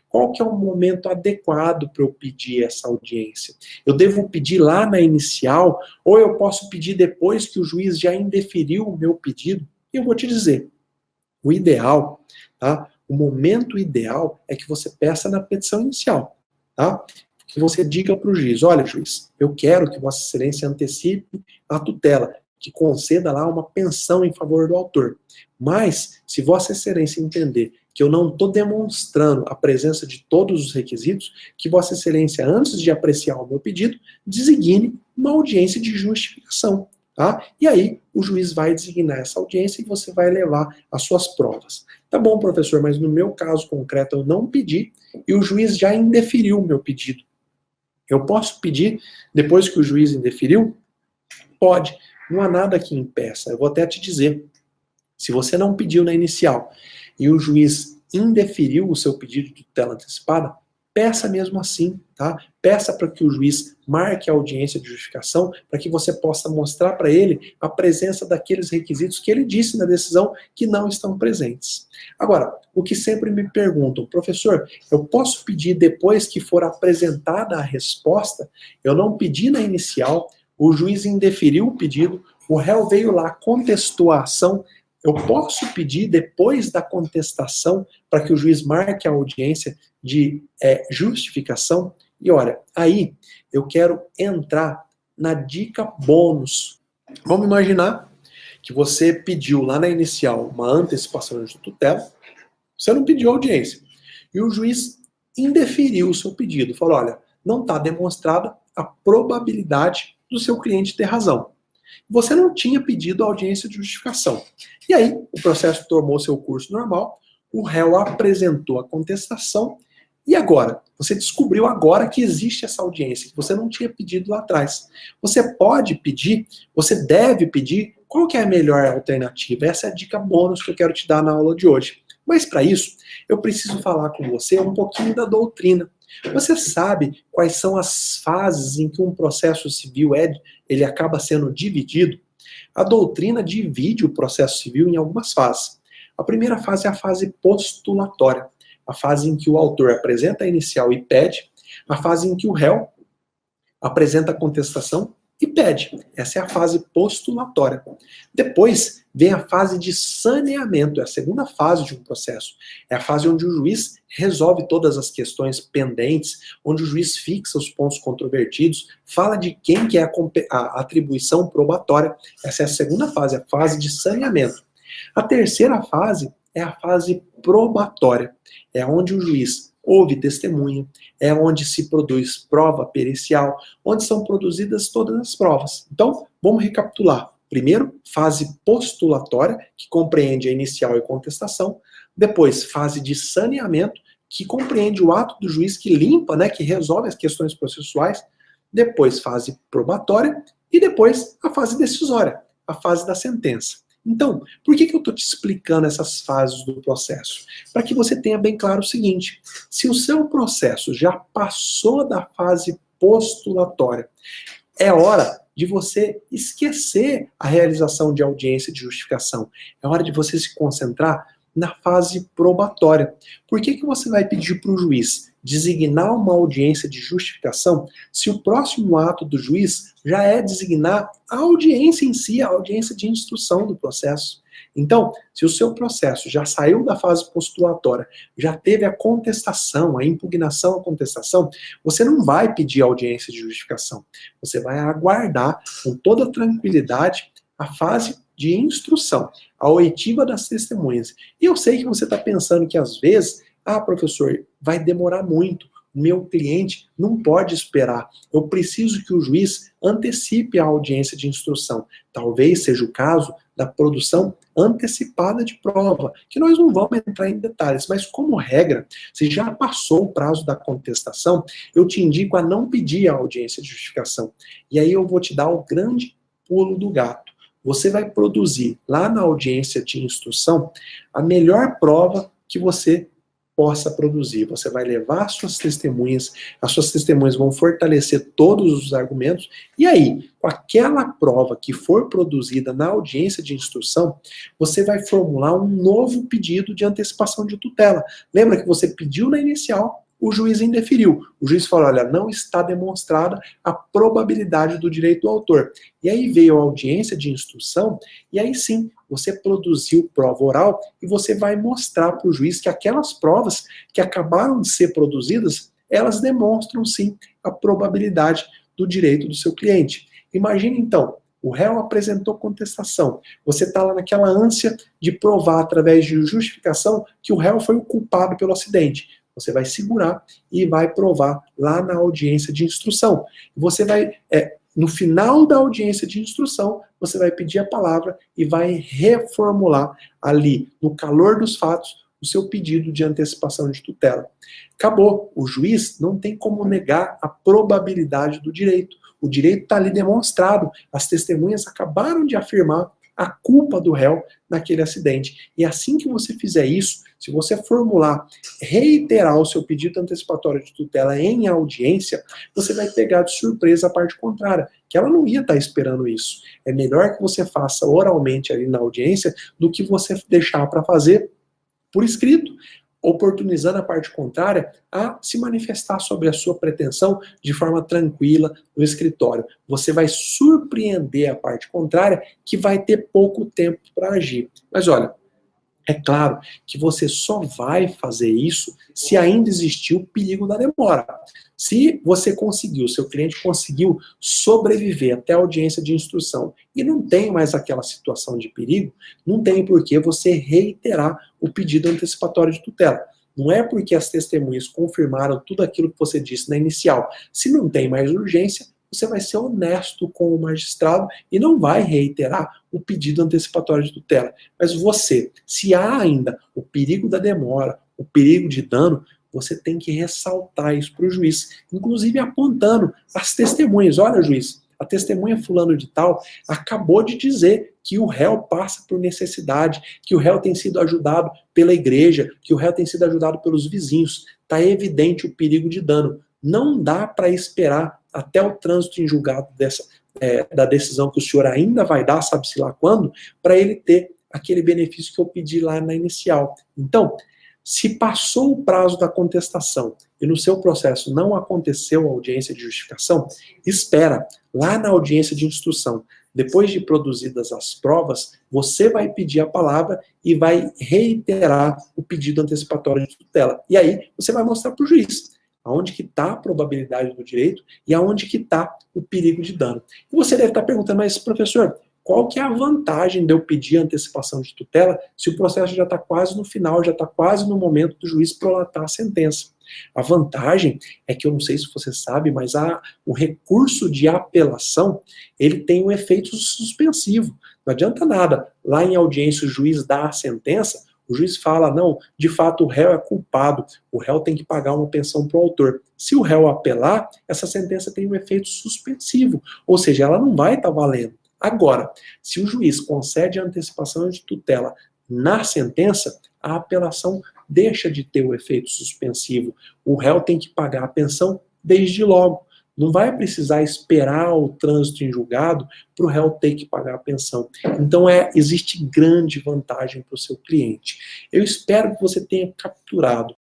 Qual que é o momento adequado para eu pedir essa audiência? Eu devo pedir lá na inicial ou eu posso pedir depois que o juiz já indeferiu o meu pedido? E eu vou te dizer, o ideal, tá? O momento ideal é que você peça na petição inicial, tá? Que você diga para o juiz, olha, juiz, eu quero que Vossa Excelência antecipe a tutela, que conceda lá uma pensão em favor do autor. Mas, se Vossa Excelência entender que eu não estou demonstrando a presença de todos os requisitos, que Vossa Excelência, antes de apreciar o meu pedido, designe uma audiência de justificação. Tá? E aí, o juiz vai designar essa audiência e você vai levar as suas provas. Tá bom, professor, mas no meu caso concreto eu não pedi e o juiz já indeferiu o meu pedido. Eu posso pedir depois que o juiz indeferiu? Pode. Não há nada que impeça. Eu vou até te dizer. Se você não pediu na inicial e o juiz indeferiu o seu pedido de tutela antecipada, peça mesmo assim, tá? Peça para que o juiz marque a audiência de justificação para que você possa mostrar para ele a presença daqueles requisitos que ele disse na decisão que não estão presentes. Agora, o que sempre me perguntam, professor, eu posso pedir depois que for apresentada a resposta? Eu não pedi na inicial, o juiz indeferiu o pedido, o réu veio lá, contestou a ação. Eu posso pedir depois da contestação para que o juiz marque a audiência de justificação? E olha, aí eu quero entrar na dica bônus. Vamos imaginar que você pediu lá na inicial uma antecipação de tutela, você não pediu audiência, e o juiz indeferiu o seu pedido, falou, olha, não está demonstrada a probabilidade do seu cliente ter razão. Você não tinha pedido audiência de justificação. E aí, o processo tomou seu curso normal, o réu apresentou a contestação, e agora? Você descobriu agora que existe essa audiência, que você não tinha pedido lá atrás. Você pode pedir, você deve pedir, qual que é a melhor alternativa? Essa é a dica bônus que eu quero te dar na aula de hoje. Mas para isso, eu preciso falar com você um pouquinho da doutrina. Você sabe quais são as fases em que um processo civil ele acaba sendo dividido? A doutrina divide o processo civil em algumas fases. A primeira fase é a fase postulatória, a fase em que o autor apresenta a inicial e pede, a fase em que o réu apresenta a contestação e pede. Essa é a fase postulatória. Depois vem a fase de saneamento, é a segunda fase de um processo. É a fase onde o juiz resolve todas as questões pendentes, onde o juiz fixa os pontos controvertidos, fala de quem que é a atribuição probatória. Essa é a segunda fase, a fase de saneamento. A terceira fase é a fase probatória. É onde o juiz ouve testemunha, é onde se produz prova pericial, onde são produzidas todas as provas. Então, vamos recapitular. Primeiro, fase postulatória, que compreende a inicial e contestação. Depois, fase de saneamento, que compreende o ato do juiz que limpa, que resolve as questões processuais. Depois, fase probatória. E depois, a fase decisória, a fase da sentença. Então, por que eu estou te explicando essas fases do processo? Para que você tenha bem claro o seguinte, se o seu processo já passou da fase postulatória, é hora de você esquecer a realização de audiência de justificação. É hora de você se concentrar na fase probatória. Por que você vai pedir para o juiz designar uma audiência de justificação se o próximo ato do juiz já é designar a audiência em si, a audiência de instrução do processo? Então, se o seu processo já saiu da fase postulatória, já teve a contestação, a impugnação à contestação, você não vai pedir audiência de justificação. Você vai aguardar com toda tranquilidade a fase de instrução, a oitiva das testemunhas. E eu sei que você está pensando que às vezes, professor, vai demorar muito, o meu cliente não pode esperar, eu preciso que o juiz antecipe a audiência de instrução. Talvez seja o caso da produção antecipada de prova, que nós não vamos entrar em detalhes, mas como regra, se já passou o prazo da contestação, eu te indico a não pedir a audiência de justificação. E aí eu vou te dar o grande pulo do gato. Você vai produzir lá na audiência de instrução a melhor prova que você possa produzir. Você vai levar as suas testemunhas vão fortalecer todos os argumentos, e aí, com aquela prova que for produzida na audiência de instrução, você vai formular um novo pedido de antecipação de tutela. Lembra que você pediu na inicial, o juiz indeferiu. O juiz falou, olha, não está demonstrada a probabilidade do direito do autor. E aí veio a audiência de instrução, e aí sim, você produziu prova oral e você vai mostrar para o juiz que aquelas provas que acabaram de ser produzidas, elas demonstram sim a probabilidade do direito do seu cliente. Imagine então, o réu apresentou contestação, você está lá naquela ânsia de provar através de justificação que o réu foi o culpado pelo acidente. Você vai segurar e vai provar lá na audiência de instrução. Você vai, no final da audiência de instrução, você vai pedir a palavra e vai reformular ali, no calor dos fatos, o seu pedido de antecipação de tutela. Acabou. O juiz não tem como negar a probabilidade do direito. O direito está ali demonstrado. As testemunhas acabaram de afirmar a culpa do réu naquele acidente. E assim que você fizer isso, se você formular, reiterar o seu pedido antecipatório de tutela em audiência, você vai pegar de surpresa a parte contrária, que ela não ia estar esperando isso. É melhor que você faça oralmente ali na audiência do que você deixar para fazer por escrito, oportunizando a parte contrária a se manifestar sobre a sua pretensão de forma tranquila no escritório. Você vai surpreender a parte contrária, que vai ter pouco tempo para agir. Mas olha, é claro que você só vai fazer isso se ainda existir o perigo da demora. Se você conseguiu, seu cliente conseguiu sobreviver até a audiência de instrução e não tem mais aquela situação de perigo, não tem por que você reiterar o pedido antecipatório de tutela. Não é porque as testemunhas confirmaram tudo aquilo que você disse na inicial. Se não tem mais urgência, você vai ser honesto com o magistrado e não vai reiterar o pedido antecipatório de tutela. Mas você, se há ainda o perigo da demora, o perigo de dano, você tem que ressaltar isso para o juiz, inclusive apontando as testemunhas. Olha, juiz, a testemunha fulano de tal acabou de dizer que o réu passa por necessidade, que o réu tem sido ajudado pela igreja, que o réu tem sido ajudado pelos vizinhos. Está evidente o perigo de dano. Não dá para esperar até o trânsito em julgado da decisão que o senhor ainda vai dar, sabe-se lá quando, para ele ter aquele benefício que eu pedi lá na inicial. Então, se passou o prazo da contestação e no seu processo não aconteceu a audiência de justificação, espera lá na audiência de instrução. Depois de produzidas as provas, você vai pedir a palavra e vai reiterar o pedido antecipatório de tutela. E aí você vai mostrar para o juiz aonde que está a probabilidade do direito e aonde que está o perigo de dano. E você deve estar perguntando, mas professor, qual que é a vantagem de eu pedir a antecipação de tutela se o processo já está quase no final, já está quase no momento do juiz prolatar a sentença? A vantagem é que, eu não sei se você sabe, mas o recurso de apelação, ele tem um efeito suspensivo. Não adianta nada. Lá em audiência o juiz dá a sentença, o juiz fala, não, de fato o réu é culpado, o réu tem que pagar uma pensão para o autor. Se o réu apelar, essa sentença tem um efeito suspensivo, ou seja, ela não vai estar valendo. Agora, se o juiz concede a antecipação de tutela na sentença, a apelação deixa de ter o efeito suspensivo. O réu tem que pagar a pensão desde logo. Não vai precisar esperar o trânsito em julgado para o réu ter que pagar a pensão. Então, existe grande vantagem para o seu cliente. Eu espero que você tenha capturado